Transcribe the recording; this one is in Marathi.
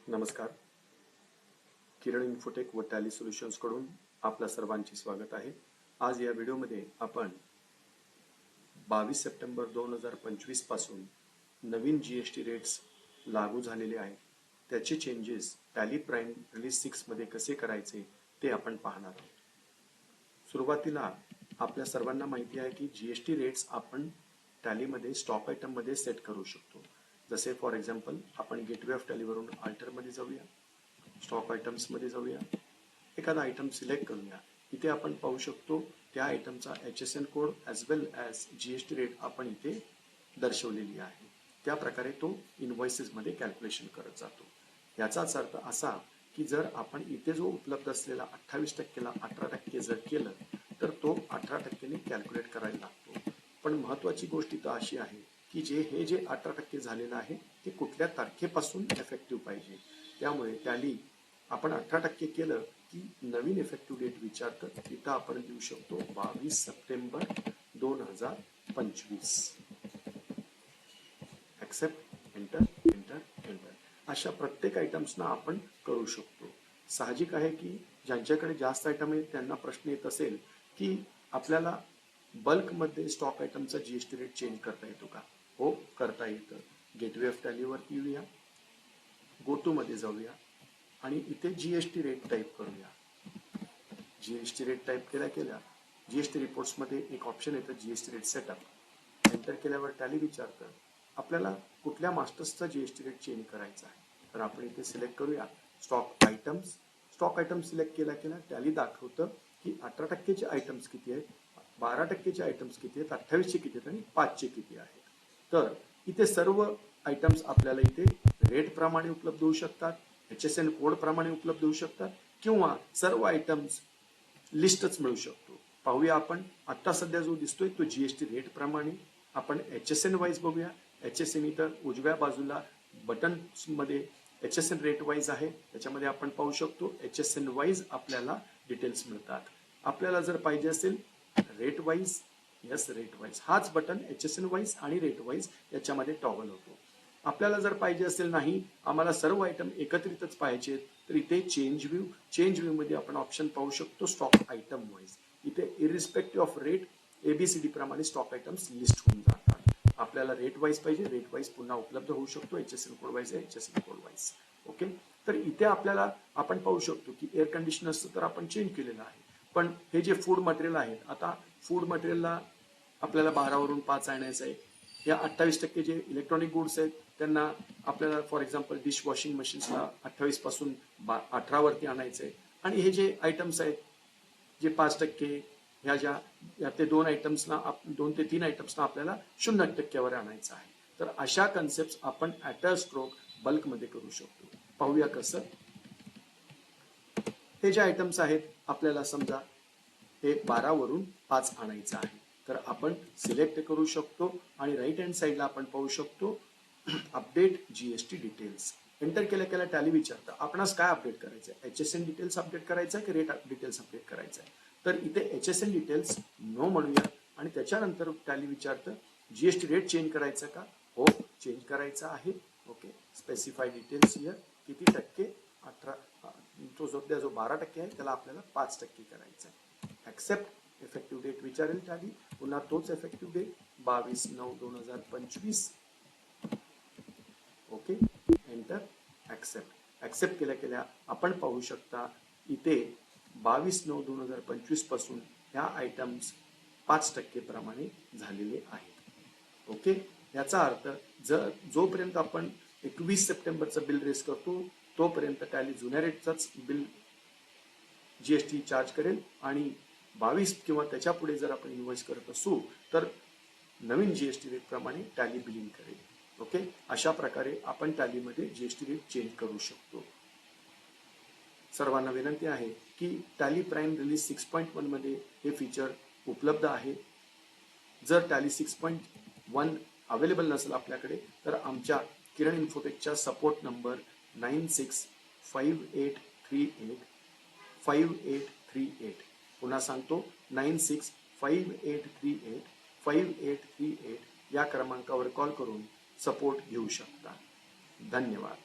नमस्कार. किरण इन्फोटेक व टॅली सोल्युशन्स कडून आपल्या सर्वांचे स्वागत आहे. आज या व्हिडिओमध्ये आपण 22 सप्टेंबर 2025 पासून नवीन जीएसटी रेट्स लागू झालेले आहेत, त्याचे चेंजेस टॅली प्राइम रिलीज 6 मध्ये कसे करायचे ते आपण पाहणार आहोत. सुरुवातीला आपल्या सर्वांना माहिती आहे की जीएसटी रेट्स आपण टॅलीमध्ये स्टॉक आयटम मध्ये सेट करू शकतो. जसे फॉर एक्झाम्पल आपण गेटवे ऑफ टॅली वरून अल्टर मध्ये जाऊया, स्टॉक आयटम्स मध्ये जाऊया, एखादा आयटम सिलेक्ट करूया. इथे आपण पाहू शकतो त्या आयटमचा HSN कोड ॲज वेल ॲज जीएसटी रेट आपण इथे दर्शवलेली आहे. त्या प्रकारे तो इनव्हॉइसेस मध्ये कॅल्क्युलेशन करत जातो. याचाच अर्थ असा की जर आपण इथे जो उपलब्ध असलेला 28% ला 18% जर केलं तर तो 18% ने कॅल्क्युलेट करायला लागतो. पण महत्त्वाची गोष्ट इथं अशी आहे की हे जे 18% झालेलं आहे ते कुठल्या तारखेपासून इफेक्टिव्ह पाहिजे. त्यामुळे टॅली आपण 18% केलं की नवीन इफेक्टिव्ह डेट विचारतं. इथं आपण देऊ शकतो 22 September 2025. Accept, enter, enter, enter अशा प्रत्येक आयटम्सना आपण करू शकतो. साहजिक आहे की ज्यांच्याकडे जास्त आयटम आहेत त्यांना प्रश्न येत असेल की आपल्याला बल्कमध्ये स्टॉक आयटमचा जीएसटी रेट चेंज करता येतो का? हो, करता येतं. गेटवे ऑफ टॅलीवरती येऊया, गो टू मध्ये जाऊया आणि इथे जीएसटी रेट टाईप करूया. जीएसटी रेट टाईप केल्या जीएसटी रिपोर्ट्स मध्ये एक ऑप्शन येतं जीएसटी रेट सेटअप. एंटर केल्यावर टॅली विचारतं आपल्याला कुठल्या मास्टर्सचा जीएसटी रेट चेंज करायचा आहे. तर आपण इथे सिलेक्ट करूया stock items. Stock item select केल्या टॅली दाखवतं की 18% चे आयटम्स किती आहेत, 12% चे आयटम्स किती आहेत, 28 चे किती आहेत आणि 5 चे किती आहेत. तर इथे सर्व आयटम्स आपल्याला इथे रेट प्रमाणे उपलब्ध होऊ शकतात, HSN कोड प्रमाणे उपलब्ध होऊ शकतात किंवा सर्व आयटम्स लिस्टच मिळू शकतो. पाहूया आपण आता सध्या जो दिसतोय तो जीएसटी रेट प्रमाणे. आपण HSN वाईज बघूया. HSN इथं उजव्या बाजूला बटन्स मध्ये HSN रेट वाईज आहे, त्याच्यामध्ये आपण पाहू शकतो HSN वाईज आपल्याला डिटेल्स मिळतात. आपल्याला जर पाहिजे असेल rate wise, yes rate wise हाच बटन HSN वाईज आणि रेट वाईज याच्यामध्ये टॉगल होतो. आपल्याला जर पाहिजे असेल नाही आम्हाला सर्व आयटम एकत्रितच पाहिजे तर इथे चेंज व्ह्यू मध्ये आपण ऑप्शन पाहू शकतो स्टॉक आयटम वाईज. इथे इरिस्पेक्टिव्ह ऑफ रेट ABCD प्रमाणे स्टॉक आयटम्स लिस्ट होऊन जातात. आपल्याला रेट वाईज पाहिजे, रेट वाईज पुन्हा उपलब्ध होऊ शकतो. HSN कोड वाईज आहे, HSN कोड वाईज. ओके, तर इथे आपल्याला आपण पाहू शकतो की एअर कंडिशनर्सचं तर आपण चेंज केलेलं आहे. पण हे जे फूड मटेरियल आहेत, आता फूड मटेरियलला आपल्याला 12 वरून 5 आणायचं आहे. या 28% जे इलेक्ट्रॉनिक गुड्स आहेत त्यांना आपल्याला फॉर एक्झाम्पल डिश वॉशिंग मशीन्सला 28 पासून 18 वरती आणायचं आहे. आणि हे जे आयटम्स आहेत जे 5% ह्या या ते 2 ते 3 आयटम्सना आपल्याला 0% वर आणायचं आहे. तर अशा कन्सेप्ट आपण ऍट अ स्ट्रोक बल्कमध्ये करू शकतो. पाहूया कसं. हे जे आयटम्स आहेत आपल्याला समजा हे 12 वरून 5 आणायचं आहे तर आपण सिलेक्ट करू शकतो आणि राईट हँड साईडला आपण पाहू शकतो अपडेट जीएसटी डिटेल्स. एंटर केल्या टॅली विचारतं आपणास काय अपडेट करायचं आहे, HSN डिटेल्स अपडेट करायचं आहे की रेट डिटेल्स अपडेट करायचं आहे. तर इथे HSN डिटेल्स नो म्हणूया आणि त्याच्यानंतर टॅली विचारतं जीएसटी रेट चेंज करायचं का? हो, चेंज करायचं आहे. Okay, specify details here. किती टक्के? 18. तो सध्या जो 12% आहे त्याला आपल्याला 5% करायचा आहे. ऍक्सेप्ट, इफेक्टिव्ह डेट विचारेल टॅली. पुन्हा तोच effective date 22/9/2025. Okay, enter, accept. Accept केल्या आपण पाहू शकता इथे 22/9/2025 पासून ह्या आयटम्स 5% प्रमाणे झालेले आहेत. ओके, याचा अर्थ जोपर्यंत आपण 21 सप्टेंबरचं बिल रेस करतो तोपर्यंत टॅली जुन्या रेटचाच बिल जीएसटी चार्ज करेल आणि 22 किंवा त्याच्या पुढे जर आपण इन्व्हॉइस करत असू तर नवीन जीएसटी रेट प्रमाणे टॅली बिलिंग करेल. ओके, अशा प्रकारे आपण टॅलीमध्ये जीएसटी रेट चेंज करू शकतो. सर्वांना विनंती आहे की टॅली प्राइम रिलीज 6.1 मध्ये हे फीचर उपलब्ध आहे. जर टॅली 6.1 अवेलेबल नसेल आपल्याकडे तर आमच्या किरण इन्फोटेकच्या सपोर्ट नंबर 9658385838. पुन्हा सांगतो 9658385838 या क्रमांकावर कॉल करून सपोर्ट घेऊ शकता. धन्यवाद.